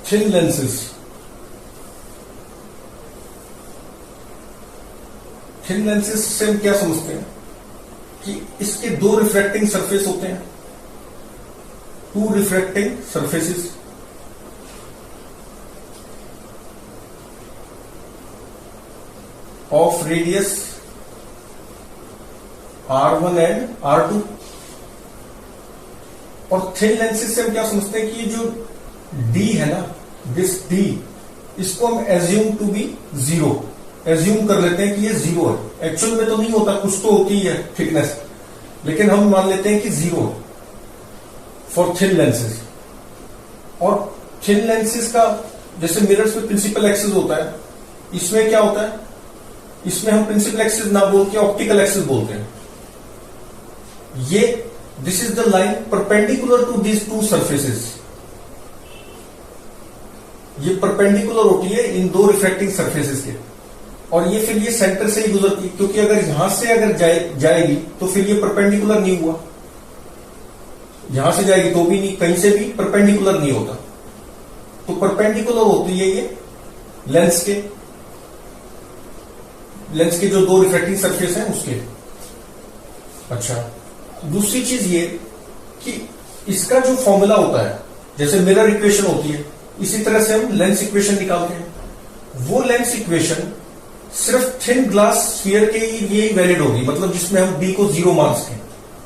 Thin lenses, thin lenses से हम क्या समझते हैं कि इसके दो रिफ्रैक्टिंग सरफेस होते हैं, two refracting surfaces, of radius R1 and R2। और थिन लेंसेज से हम क्या समझते हैं कि ये जो D है ना, दिस D, इसको हम assume to be zero, assume कर लेते हैं कि ये जीरो है। एक्चुअल में तो नहीं होता, कुछ तो होती है थिकनेस, लेकिन हम मान लेते हैं कि जीरो फॉर थिन लेंसेज। और थिन लेंसेज का जैसे मिरर्स में प्रिंसिपल एक्सिस होता है, इसमें क्या होता है, इसमें हम प्रिंसिपल एक्सिस ना बोल के ऑप्टिकल एक्सिस बोलते हैं। ये this is the line perpendicular to these two surfaces, ये परपेंडिकुलर होती है इन दो रिफ्रैक्टिंग सरफेसेस के, और ये फिर ये सेंटर से ही गुजरती है, क्योंकि अगर यहां से अगर जाएगी तो फिर ये परपेंडिकुलर नहीं हुआ, यहां से जाएगी तो भी नहीं, कहीं से भी परपेंडिकुलर नहीं होता। तो परपेंडिकुलर होती है ये लेंस के जो दो रिफ्रैक्टिंग सरफेस हैं उसके। अच्छा, दूसरी चीज ये कि इसका जो फॉर्मूला होता है, जैसे मिरर इक्वेशन होती है, इसी तरह से हम लेंस इक्वेशन निकालते हैं। वो लेंस इक्वेशन सिर्फ थिन ग्लास स्फीयर के लिए वैलिड होगी, मतलब जिसमें हम D को जीरो मान सकें।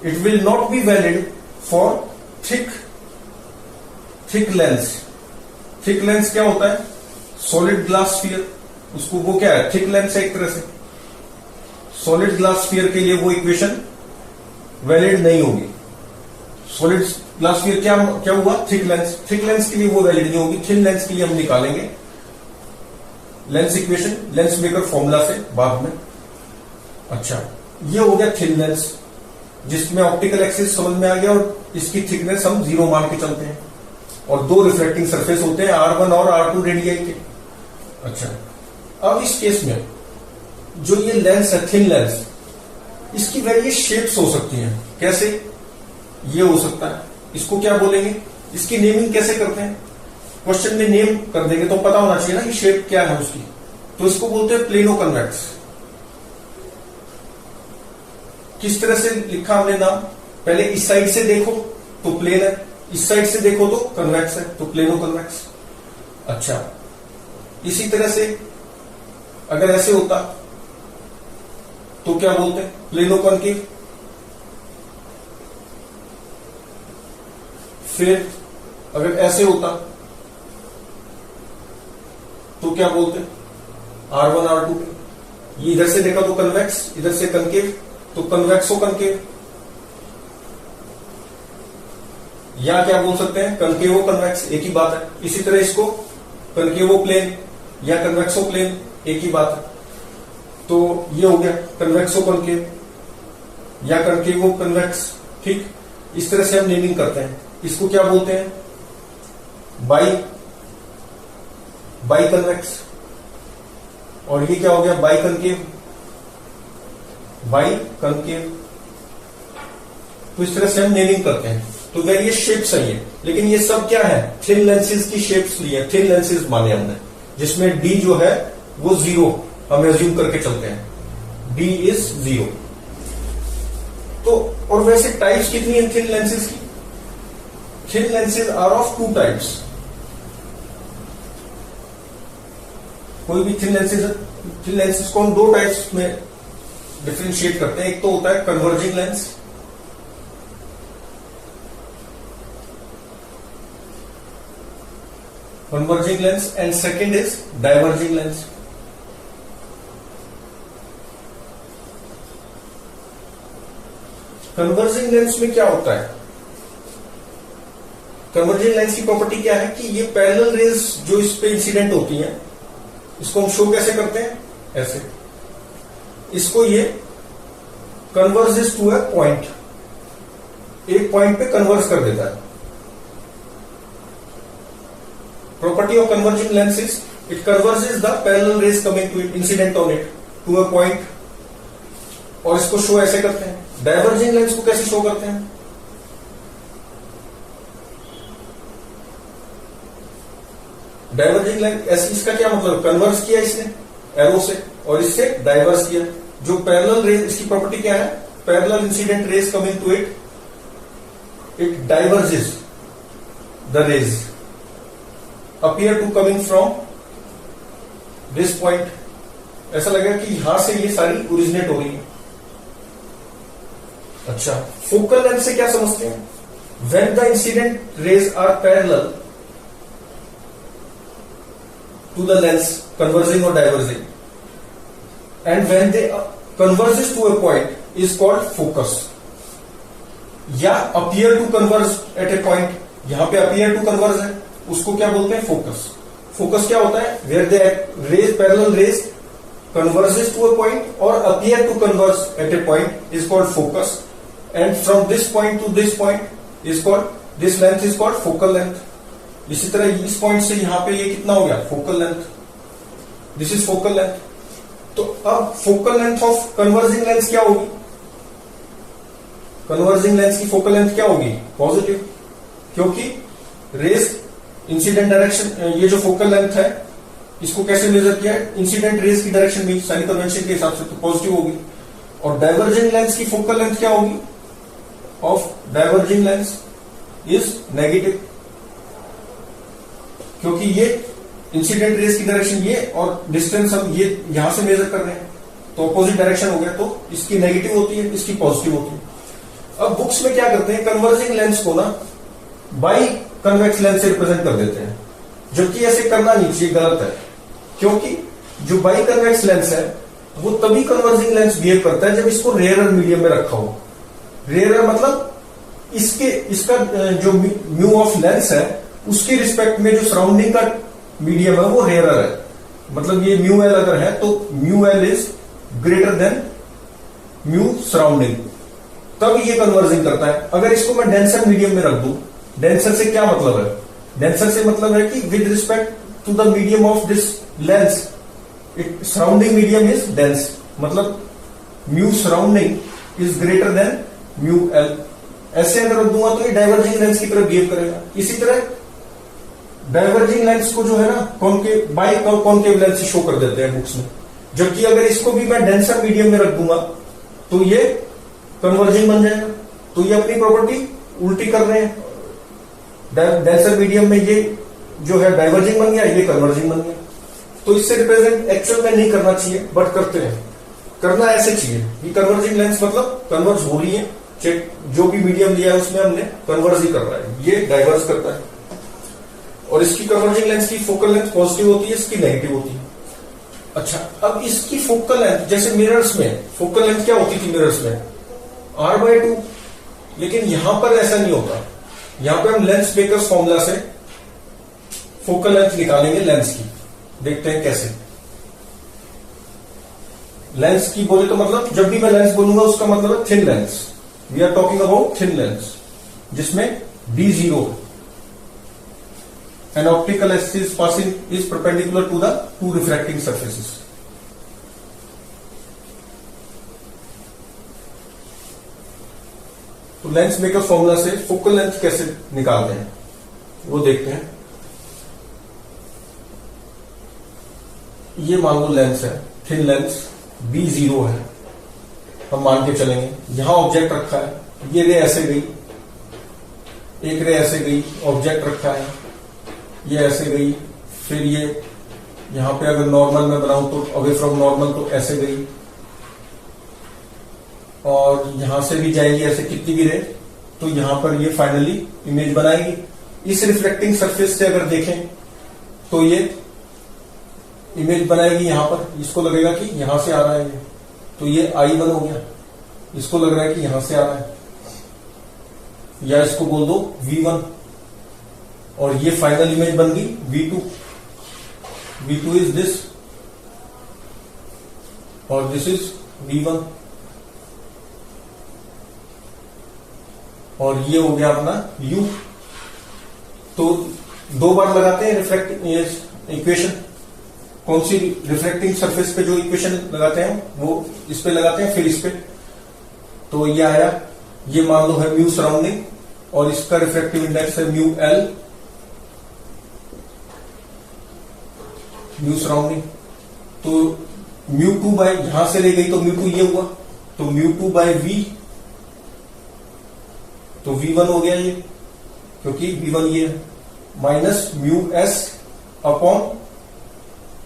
It will not be valid for thick lens. Thick lens क्या होता है, सॉलिड ग्लास स्फीयर, उसको वो क्या है, थिक लेंस है एक तरह से। सॉलिड ग्लास स्फीयर के लिए वो इक्वेशन वैलिड नहीं होगी। सॉलिड ग्लास स्फीयर क्या हुआ, थिक लेंस, थिक लेंस के लिए वो वैलिड नहीं होगी। थिन लेंस के लिए हम निकालेंगे lens equation lens maker formula से बाद में। अच्छा, ये हो गया थिन लेंस, जिसमें ऑप्टिकल एक्सिस समझ में आ गया, और इसकी थिकनेस हम जीरो मान के चलते हैं, और दो रिफ्लेक्टिंग सरफेस होते हैं R1 और R2 रेडियाई के। अच्छा, अब इस केस में जो ये लेंस है, थिन लेंस, इसकी वेरियस शेप्स हो सकती हैं। कैसे, ये हो सकता है, इसको क्या बोलेंगे, इसकी नेमिंग कैसे करते हैं, क्वेश्चन में नेम कर देंगे तो पता होना चाहिए ना कि शेप क्या है उसकी। तो इसको बोलते हैं प्लेनो कन्वेक्स। किस तरह से लिखा हमने नाम, पहले इस साइड से देखो तो प्लेन है, इस साइड से देखो तो कन्वेक्स है, तो प्लेनो कन्वेक्स। अच्छा, इसी तरह से अगर ऐसे होता तो क्या बोलते हैं, प्लेनो कॉनकेव। फिर अगर ऐसे होता तो क्या बोलते हैं, R1 R2। ये इधर से देखा तो कन्वेक्स, इधर से कनकेव, तो कन्वेक्सो कनकेव, या क्या बोल सकते हैं, कनकेवो कन्वेक्स, एक ही बात है। इसी तरह इसको कनकेवो प्लेन या कन्वेक्सो प्लेन, एक ही बात है। तो ये हो गया कन्वेक्सो कनकेव या कनकेवो कन्वेक्स। ठीक, इस तरह से हम नेमिंग करते हैं। इसको क्या बोलते हैं, बाई कन्वेक्स। और ये क्या हो गया, बाई कनकेव, बाई कनकेव। तो इस तरह से हम नेमिंग करते हैं। तो वेरियस शेप्स है ये, लेकिन ये सब क्या है, थिन लेंसेज की शेप्स ली है, थिन लेंसेज माने हमने, जिसमें D जो है वो जीरो हम एज्यूम करके चलते हैं, D इज जीरो। तो और वैसे टाइप्स कितनी है थिन लेंसेज की, thin lenses are of two types. कोई भी थिन लेंसेज को हम दो टाइप्स में डिफरेंशिएट करते हैं। एक तो होता है converging lens, and second is diverging lens. Converging lens में क्या होता है, कन्वर्जिंग लेंस की प्रॉपर्टी क्या है कि ये पैरेलल रेज जो इस पे इंसिडेंट होती हैं, इसको हम शो कैसे करते हैं, ऐसे। इसको ये कन्वर्जेस टू ए पॉइंट, एक पॉइंट पे कन्वर्ज कर देता है। Property of converging lens is it converges the parallel rays coming to it, incident on it, to a point, और इसको शो ऐसे करते हैं। डाइवर्जिंग लेंस को कैसे शो करते हैं, डाइवर्जिंग लेंथ ऐसे, इसका क्या मतलब, कन्वर्स किया इसने एरो से और इससे डाइवर्स किया। जो पैरेलल रेज, इसकी प्रॉपर्टी क्या है, parallel incident rays coming to it, it diverges the rays appear to coming from this point. ऐसा लगेगा कि यहां से ये सारी ओरिजिनेट हो रही है। अच्छा, फोकल लेंथ से क्या समझते हैं, when the incident rays are parallel to the lens converging or diverging, and when they converges to a point is called focus, या appear to converge at a point, यहां पे appear to converge है, उसको क्या बोलते हैं, focus। focus क्या होता है, where the rays, parallel rays converges to a point or appear to converge at a point is called focus, and from this point to this point is called, this length is called focal length। इसी तरह इस point से यहां पे ये कितना हो गया, focal length, this is focal length. तो अब focal length of converging lens क्या होगी, कन्वर्जिंग लेंस की फोकल लेंथ क्या होगी, पॉजिटिव, क्योंकि रेस इंसिडेंट डायरेक्शन, ये जो फोकल लेंथ है इसको कैसे मेजर किया है, इंसिडेंट रेस की डायरेक्शन में, साइन कन्वेंशन के हिसाब से, तो पॉजिटिव होगी। और डाइवर्जिंग लेंस की फोकल लेंथ क्या होगी, of diverging lens is negative, क्योंकि ये इंसिडेंट रेस की डायरेक्शन ये और डिस्टेंस हम ये यहां से मेजर कर रहे हैं, तो अपोजिट डायरेक्शन हो गया, तो इसकी नेगेटिव होती है, इसकी पॉजिटिव होती है। अब बुक्स में क्या करते हैं, कन्वर्जिंग लेंस को ना बाई कन्वेक्स लेंस से रिप्रेजेंट कर देते हैं, जबकि ऐसे करना नहीं चाहिए, गलत है। क्योंकि जो बाई कन्वेक्स लेंस है वो तभी कन्वर्जिंग लेंस बिहेव करता है जब इसको रेयरर मीडियम में रखा हो। रेयरर मतलब इसका जो म्यू ऑफ लेंस है उसके रिस्पेक्ट में जो सराउंडिंग का मीडियम है वो रेयरर है। मतलब ये म्यू एल अगर है तो mu L is greater than mu surrounding, तब ये कन्वर्जिंग करता है। अगर इसको मैं डेंसर मीडियम में रख दूं, डेंसर से क्या मतलब है, डेंसर से मतलब है कि with respect to the medium of this lens it surrounding medium is dense, मतलब mu surrounding is greater than mu L. ऐसे अगर रख दूंगा तो ये डाइवर्जिंग लेंस की तरह बिहेव करेगा। इसी तरह डाइवर्जिंग लेंस को जो है ना कॉनकेव, बाई कॉनकेव लेंस से शो कर देते हैं बुक्स में, जबकि अगर इसको भी मैं डेंसर मीडियम में रख दूंगा तो ये कन्वर्जिंग बन जाएगा। तो ये अपनी प्रॉपर्टी उल्टी कर रहे हैं, डेंसर मीडियम में ये जो है डाइवर्जिंग बन गया, ये कन्वर्जिंग बन गया। तो इससे रिप्रेजेंट एक्चुअल में नहीं करना चाहिए, बट करते हैं। करना ऐसे चाहिए कि कन्वर्जिंग लेंस मतलब कन्वर्ज हो रही है, चेक जो भी मीडियम लिया है उसमें हमने कन्वर्ज ही कर रहा है, ये डाइवर्स करता है। और इसकी कन्वर्जिंग लेंस की फोकल लेंथ पॉजिटिव होती है, इसकी नेगेटिव होती है। अच्छा, अब इसकी फोकल लेंथ, जैसे मिरर्स में फोकल लेंथ क्या होती थी मिरर्स में, R/2, लेकिन यहां पर ऐसा नहीं होता। यहां पर हम लेंस मेकर्स फॉर्मूला से फोकल लेंथ निकालेंगे लेंस की, देखते हैं कैसे। लेंस की बोले तो मतलब जब भी मैं लेंस बोलूंगा उसका मतलब है thin lens, we are talking about thin lens जिसमें D0 an optical axis passing is perpendicular to the two refracting surfaces। तो लेंस मेकर फॉर्मूला से फोकल लेंथ कैसे निकालते हैं वो देखते हैं। ये मान लो लेंस है, थिन लेंस B0 है, हम मान के चलेंगे। यहां ऑब्जेक्ट रखा है, ये रे ऐसे गई, एक रे ऐसे गई, ऑब्जेक्ट रखा है, ये ऐसे गई, फिर ये यहां पे अगर नॉर्मल में बनाऊं तो अवे फ्रॉम नॉर्मल तो ऐसे गई, और यहां से भी जाएगी ऐसे कितनी भी रे, तो यहां पर ये फाइनली इमेज बनाएगी। इस रिफ्लेक्टिंग सरफेस से अगर देखें तो ये इमेज बनाएगी यहां पर, इसको लगेगा कि यहां से आ रहा है ये, तो ये I1 हो गया, इसको लग रहा है कि यहां से आ रहा है, या इसको बोल दो V1, और ये फाइनल इमेज बन गई V2। V2 इज दिस और दिस इज V1, और ये हो गया अपना U। तो दो बार लगाते हैं रिफ्लेक्टिंग इक्वेशन, कौन सी, रिफ्लेक्टिंग सरफेस पे जो इक्वेशन लगाते हैं वो इस पे लगाते हैं, फिर इस पे। तो ये आया, ये मान लो है म्यू सराउंडिंग और इसका रिफ्लेक्टिव इंडेक्स है म्यू एल, म्यू सराउंडिंग, तो म्यू टू बाय यहां से ले गई तो म्यू टू ये हुआ, तो म्यू टू बाय वी, तो V1 हो गया ये, क्योंकि V1 ये है, माइनस म्यू एस अपॉन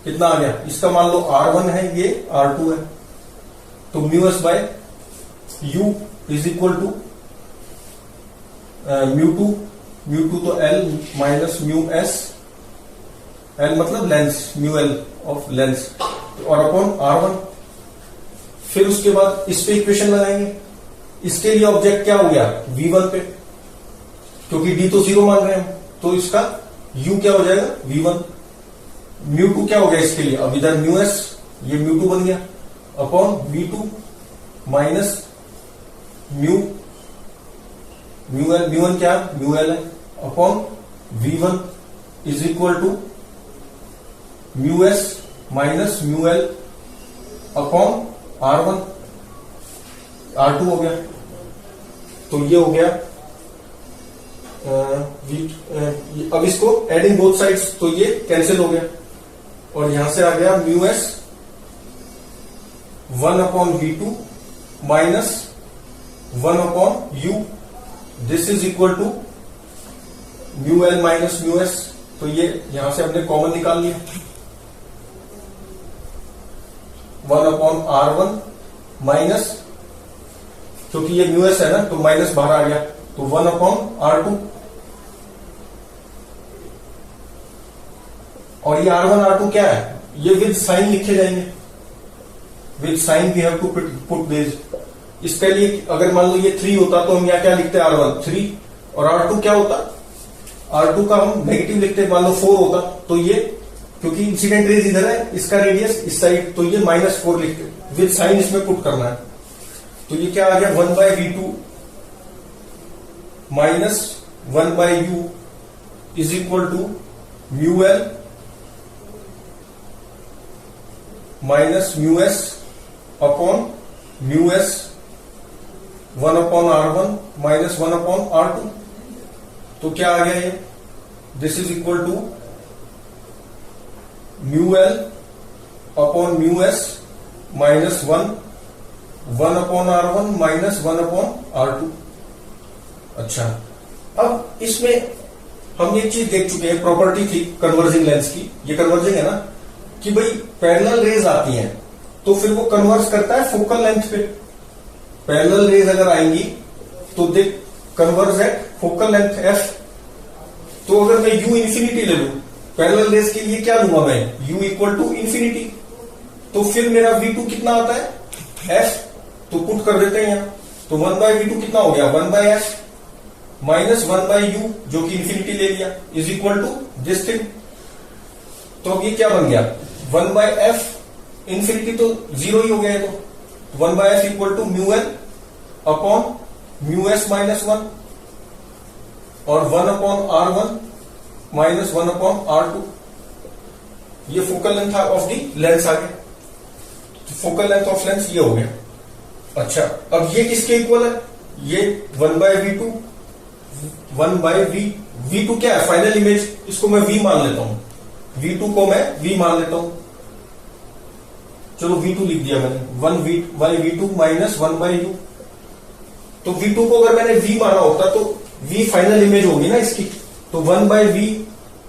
कितना आ गया, इसका मान लो R1 है, ये R2 है, तो mu S by U is equal to mu two तो L minus mu S, L मतलब lens, mu L of lens, और अपॉन R1। फिर उसके बाद इस पे इक्वेशन लगाएंगे, इसके लिए ऑब्जेक्ट क्या हो गया V1 पे, क्योंकि D तो 0 मान रहे हैं, तो इसका U क्या हो जाएगा V1, म्यू टू क्या हो गया इसके लिए, अब इधर म्यू एस, ये म्यू टू बन गया, upon V2 minus mu L, mu one क्या म्यू एल है, upon V1 is equal to mu S minus mu L upon R1, R2 हो गया, तो ये हो गया अब इसको एडिंग बोथ साइड्स, तो ये कैंसिल हो गया, और यहां से आ गया mu S 1 upon V2 minus 1 upon U, this is equal to mu L minus mu S, तो ये यहां से हमने कॉमन निकाल लिया, 1 अपॉन R1 माइनस, क्योंकि ये म्यू एस है ना तो माइनस बाहर आ गया, तो 1 अपॉन R2, और ये R1 R2 क्या है, ये विद साइन लिखे जाएंगे, with sign we have to put this. इसके लिए अगर मान लो ये 3 होता तो हम यहाँ क्या लिखते R1 3, और R2 क्या होता, R2 का हम नेगेटिव लिखते, मान लो 4 होता तो ये, क्योंकि इंसिडेंट रेज इधर है, इसका रेडियस इस साइड, तो ये -4 लिखते, विद साइन इसमें पुट करना है, तो ये क्या आ गया 1 by V2 minus 1 by U is equal to mu L minus mu S upon mu S 1 upon R1 minus 1 upon R2, तो क्या आ गया ये, this is equal to mu L upon mu S minus 1 upon R1 minus 1 upon R2। अच्छा, अब इसमें हम एक चीज देख चुके हैं, प्रॉपर्टी थी कन्वर्जिंग लेंस की, ये कन्वर्जिंग है ना, कि भाई पैरेलल रेज आती हैं तो फिर वो कन्वर्ज करता है फोकल लेंथ पे, पैरेलल रेज अगर आएंगी तो they converge at focal length f, तो अगर मैं u इंफिनिटी ले लू, पैरेलल रेज के लिए क्या लूंगा मैं, u इक्वल टू इंफिनिटी, तो फिर मेरा V2 कितना आता है f, तो पुट कर देते हैं यहां, तो 1 बाय V2 कितना हो गया 1 by f minus 1 by u जो कि इंफिनिटी ले लिया, is equal to this thing, तो अब ये क्या बन गया 1 बाय f, इंफिनिटी तो 0 ही हो गया है, तो 1 by f equal to mu L upon mu S minus 1, और 1 upon R1 minus 1 upon R2, ये focal length of the lens आ गया, तो फोकल लेंथ ऑफ लेंस ये हो गया। अच्छा, अब ये किसके इक्वल है, ये 1 बाय V2, 1 बाय V2 क्या है फाइनल इमेज, इसको मैं V मान लेता हूं, V2 को मैं V मान लेता हूं, चलो V2 लिख दिया मैंने, 1 by V2 minus 1 by U, तो V2 को अगर मैंने V माना होता तो V फाइनल इमेज होगी ना इसकी, तो 1 by V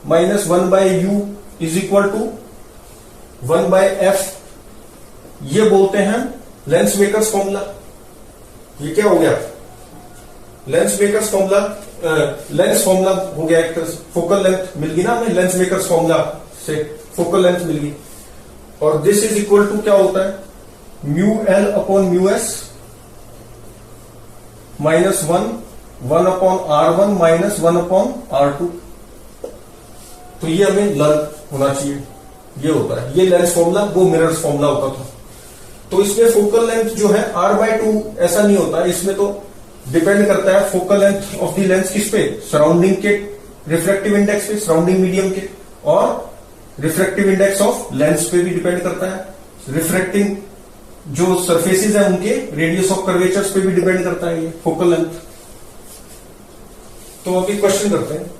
minus 1 by U is equal to 1 by F, ये बोलते हैं लेंस मेकर्स फॉर्मूला। ये क्या हो गया, lens makers formula, lens formula हो गया, एक तरह से फोकल लेंथ मिल गई ना हमें, लेंस मेकर्स फॉर्मूला से फोकल लेंथ मिल गई, और दिस इज इक्वल टू क्या होता है mu L upon mu S minus 1 upon R1 minus 1 upon R2, तो ये हमें लर्न होना चाहिए, ये होता है, ये लेंस फॉर्मूला वो मिरर्स फॉर्मूला होता था। तो इसमें फोकल लेंथ जो है R/2 ऐसा नहीं होता, इसमें तो डिपेंड करता है focal length of the lens किस पे, सराउंडिंग के रिफ्रैक्टिव इंडेक्स पे, सराउंडिंग मीडियम के, और रिफ्रैक्टिव इंडेक्स ऑफ लेंस पे भी डिपेंड करता है, रिफ्रैक्टिंग जो सरफेसेस है उनके रेडियस ऑफ कर्वेचर्स पे भी डिपेंड करता है ये फोकल लेंथ। तो अभी क्वेश्चन करते हैं।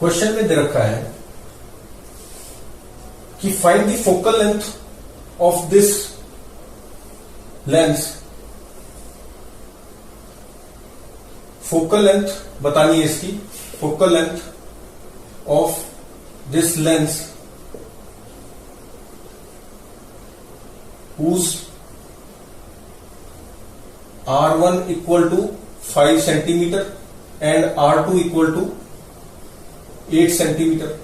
क्वेश्चन में दे रखा है कि find the focal length of this lens. Focal length बतानी है इसकी, focal length of this lens whose R1 equal to 5 centimeter and R2 equal to 8 centimetre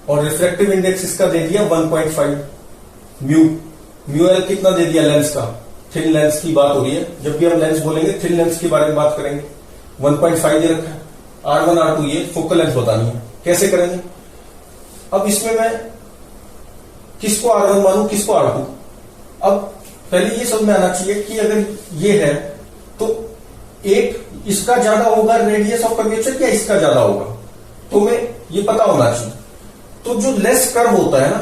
और रिफ्रैक्टिव इंडेक्स इसका दे दिया 1.5। म्यू एल कितना दे दिया लेंस का, थिन लेंस की बात हो रही है, जब भी हम लेंस बोलेंगे थिन लेंस के बारे में बात करेंगे। 1.5 दे रखा है, R1 R2 ये फोकल लेंथ बतानी है। कैसे करेंगे? अब इसमें मैं किसको R1 मानूं, किसको R2? अब पहले ये समझ में आना चाहिए कि अगर ये है तो एक इसका ज्यादा होगा रेडियस ऑफ कर्वेचर या इसका ज्यादा होगा, तो मैं ये पता होना चाहिए। तो जो लेस कर्व होता है ना,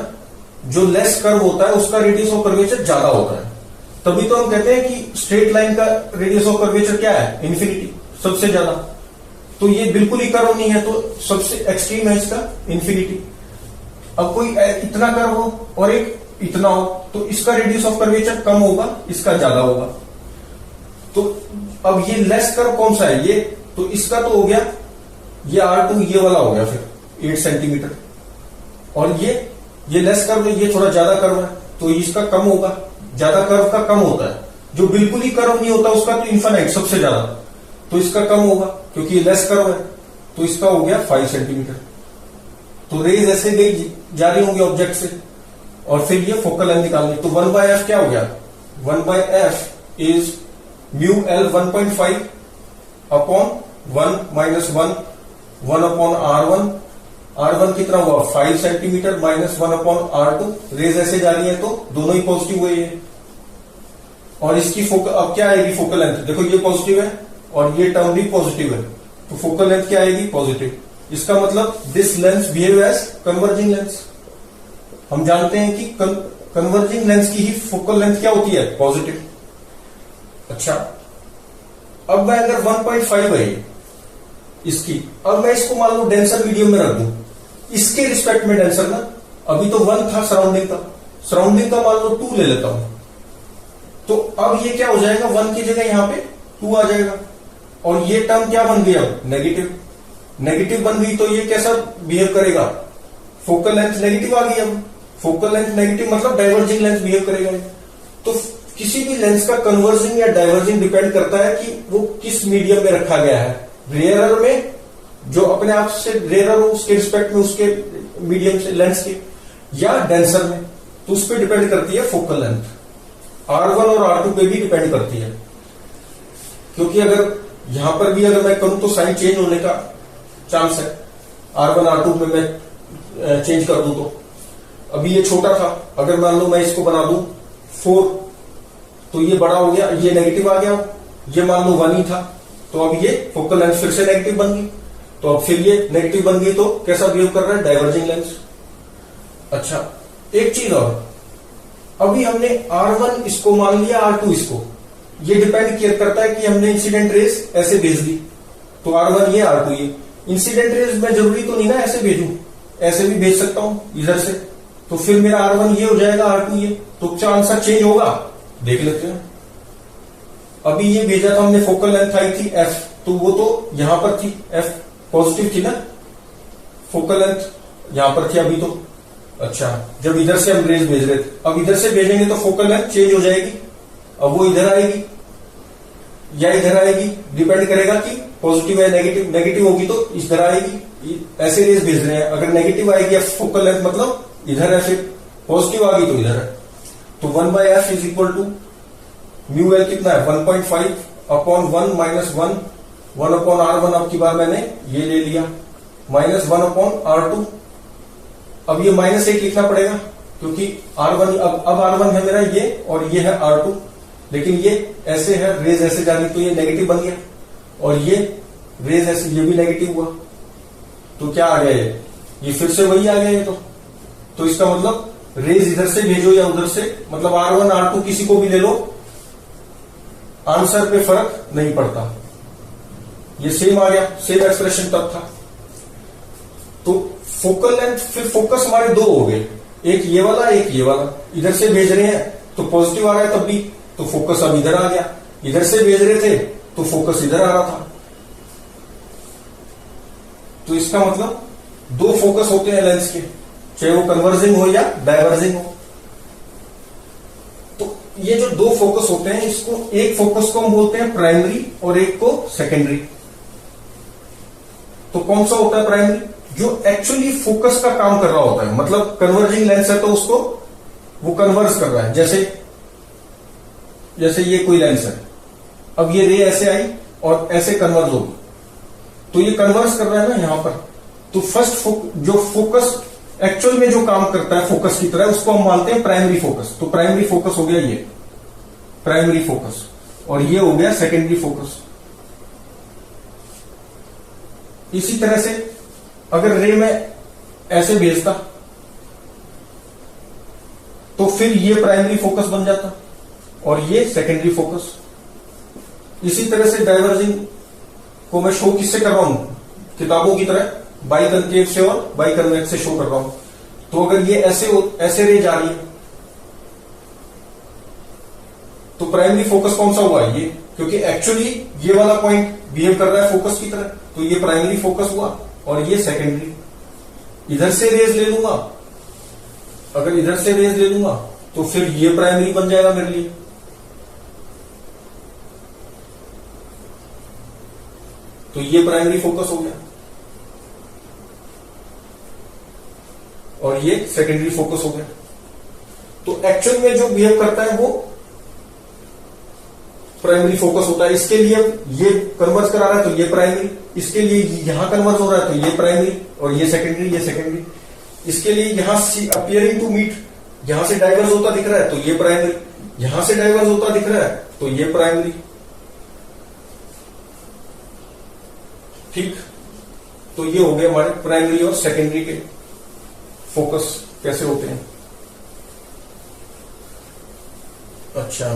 जो लेस कर्व होता है उसका रेडियस ऑफ कर्वेचर ज्यादा होता है। तभी तो हम कहते हैं कि स्ट्रेट लाइन का रेडियस ऑफ कर्वेचर क्या है, इन्फिनिटी, सबसे ज्यादा। तो ये बिल्कुल ही कर्व नहीं है, तो सबसे एक्सट्रीम है इसका इन्फिनिटी। अब कोई इतना कर्व हो और एक इतना हो तो इसका रेडियस ऑफ कर्वेचर कम होगा, इसका ज्यादा होगा। तो अब ये लेस कर्व कौन सा है, ये तो इसका तो हो गया ये R2, ये वाला हो गया फिर 8 सेंटीमीटर। और ये लेस कर्व है, ये थोड़ा ज्यादा कर्व है तो इसका कम होगा, ज्यादा कर्व का कम होता है। जो बिल्कुल ही कर्व नहीं होता उसका तो इन्फिनाइट सबसे ज्यादा, तो इसका कम होगा क्योंकि ये लेस कर्व है, तो इसका हो गया 5 सेंटीमीटर। तो रेज ऐसे गई जा रही होंगी ऑब्जेक्ट से और फिर ये फोकल लेंथ निकालनी। तो 1/f क्या हो गया, 1/f is mu L 1.5 upon 1 minus 1 upon R1। R1 कितना हुआ 5 centimetre minus 1 upon R2। Raise ऐसे जा रही है तो दोनों ही पॉजिटिव हुए हैं। और इसकी फोकल अब क्या आएगी, फोकल लेंथ देखो ये पॉजिटिव है और ये टर्म भी पॉजिटिव है, तो फोकल लेंथ क्या आएगी, पॉजिटिव। इसका मतलब this lens behave as converging lens. हम जानते हैं कि कन्वर्जिंग लेंस की ही फोकल लेंथ क्या होती है, पॉजिटिव। अच्छा, अब मैं अगर 1.5 है इसकी, अब मैं इसको मान लो डेंसर मीडियम में रख दूं, इसके रिस्पेक्ट में डेंसर ना, अभी तो 1 था सराउंडिंग का, सराउंडिंग का मान लो 2 ले लेता हूं, तो अब ये क्या हो जाएगा, 1 की जगह यहां पे 2 आ जाएगा। और ये टर्म क्या बन गई अब, नेगेटिव। नेगेटिव बन गई तो ये कैसा बिहेव करेगा, फोकल लेंथ नेगेटिव आ गई। अब फोकल लेंथ नेगेटिव मतलब डाइवर्जिंग लेंस बिहेव करेगा। तो किसी भी लेंस का कन्वर्जिंग या डाइवर्जिंग डिपेंड करता है कि वो किस मीडियम में रखा गया है। रेयरर में जो अपने आप से रेयरर हो उसके रिस्पेक्ट में उसके मीडियम से लेंस के, या डेंसर में, तो उस पर डिपेंड करती है फोकल लेंथ। R1 और R2 पे भी डिपेंड करती है, क्योंकि अगर यहां पर भी अगर मैं करूं तो साइन चेंज होने का चांस है। R1 R2 में मैं चेंज कर दूं तो अभी ये छोटा था, अगर मान लो मैं इसको बना दूं 4 तो ये बड़ा हो गया, ये नेगेटिव आ गया। ये मान लो 1 ही था तो अब ये फोकल लेंथ फिर से नेगेटिव बन गई, तो अब फिर ये नेगेटिव बन गई तो कैसा बिहेव कर रहा है, डाइवर्जिंग लेंस। अच्छा, एक चीज और, अभी हमने R1 इसको मान लिया, R2 इसको, ये डिपेंड करता है कि हमने इंसिडेंट रेस ऐसे भेज दी, तो R1 ये R2 ये। इंसिडेंट रेस में जरूरी तो नहीं ना ऐसे भेजूं, ऐसे भी भेज सकता हूं इधर से, तो फिर मेरा R1 ये हो जाएगा, R2 ये। तो क्या आंसर चेंज होगा, देख लेते हैं। अभी ये भेजा था हमने, फोकल लेंथ आई थी F, तो वो तो यहां पर थी, F पॉजिटिव थी ना, फोकल लेंथ यहां पर थी अभी तो। अच्छा, जब इधर से हम रेज भेज रहे थे, अब इधर से भेजेंगे तो फोकल लेंथ चेंज हो जाएगी, अब वो इधर आएगी या इधर आएगी, डिपेंड करेगा कि पॉजिटिव है नेगेटिव। नेगेटिव होगी तो इधर आएगी, ऐसे रेज भेज रहे हैं, अगर नेगेटिव आएगी फोकल लेंथ मतलब इधर है, फिर पॉजिटिव आ गई तो इधर है। तो 1/f is equal to mu L कितना है 1.5 अपॉन 1 माइनस 1 अपॉन R1। अब की बार मैंने ये ले लिया, माइनस 1 अपॉन R2। अब ये -1 लिखना पड़ेगा क्योंकि R1 अब R1 है मेरा ये, और ये है R2, लेकिन ये ऐसे है, रेज ऐसे जा रही तो ये नेगेटिव बन गया, और ये रेज ऐसे ये भी नेगेटिव हुआ, तो क्या आ गया ये फिर से वही आ गया ये। तो इसका मतलब रेज इधर से भेजो या उधर से, मतलब R1 R2 किसी को भी ले लो, आंसर पे फर्क नहीं पड़ता, ये सेम आ गया, सेम एक्सप्रेशन तब था। तो फोकल लेंथ, फिर फोकस हमारे दो हो गए, एक ये वाला एक ये वाला। इधर से भेज रहे हैं तो पॉजिटिव आ रहा है तब भी, तो फोकस अब इधर आ गया। इधर से भेज रहे थे तो फोकस इधर आ रहा था। तो इसका मतलब दो फोकस होते हैं लेंस के, चाहे वो कन्वर्जिंग हो या डाइवर्जिंग हो। तो ये जो दो फोकस होते हैं, इसको एक फोकस को हम बोलते हैं प्राइमरी और एक को सेकेंडरी। तो कौन सा होता है प्राइमरी? जो एक्चुअली फोकस का काम कर रहा होता है, मतलब कन्वर्जिंग लेंस है तो उसको वो कन्वर्ज कर रहा है। जैसे ये कोई लेंस है, अब ये रे ऐसे आई और ऐसे कन्वर्ज होगी, तो ये कन्वर्ज कर रहा है ना यहां पर। तो फर्स्ट जो फोकस एक्चुअल में जो काम करता है फोकस की तरह, उसको हम मानते हैं प्राइमरी फोकस। तो प्राइमरी फोकस हो गया ये प्राइमरी फोकस, और ये हो गया सेकेंडरी फोकस। इसी तरह से अगर रे में ऐसे भेजता तो फिर ये प्राइमरी फोकस बन जाता और ये सेकेंडरी फोकस। इसी तरह से डाइवर्जिंग को मैं शो किससे कर रहा हूं? किताबों की तरह बाई कनकेव से और बाई कन्वेक्स से शो कर रहा हूं। तो अगर ये ऐसे रे जा रही है तो प्राइमरी फोकस कौन सा हुआ? ये, क्योंकि एक्चुअली ये वाला पॉइंट बिहेव कर रहा है फोकस की तरह, तो ये प्राइमरी फोकस हुआ और ये सेकेंडरी। इधर से रेज ले लूंगा, अगर इधर से रेज ले लूंगा तो फिर ये प्राइमरी बन जाएगा मेरे लिए। तो ये प्राइमरी फोकस हो गया और ये सेकेंडरी फोकस हो गया। तो एक्चुअल में जो बिहेव करता है वो प्राइमरी फोकस होता है। इसके लिए ये कन्वर्ज करा रहा है तो ये प्राइमरी, इसके लिए यहां कन्वर्ज हो रहा है तो ये प्राइमरी और ये सेकेंडरी। इसके लिए यहां अपीयरिंग टू मीट, यहां से डाइवर्ज होता दिख रहा है तो ये प्राइमरी, यहां से डाइवर्ज होता दिख रहा है तो ये प्राइमरी। ठीक, तो ये हो गए हमारे प्राइमरी और सेकेंडरी के फोकस कैसे होते हैं। अच्छा,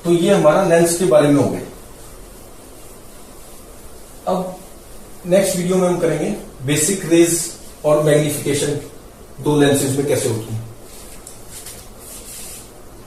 तो ये हमारा लेंस के बारे में हो गया। अब नेक्स्ट वीडियो में हम करेंगे बेसिक रेज और मैग्निफिकेशन दो लेंसेज में कैसे होती है।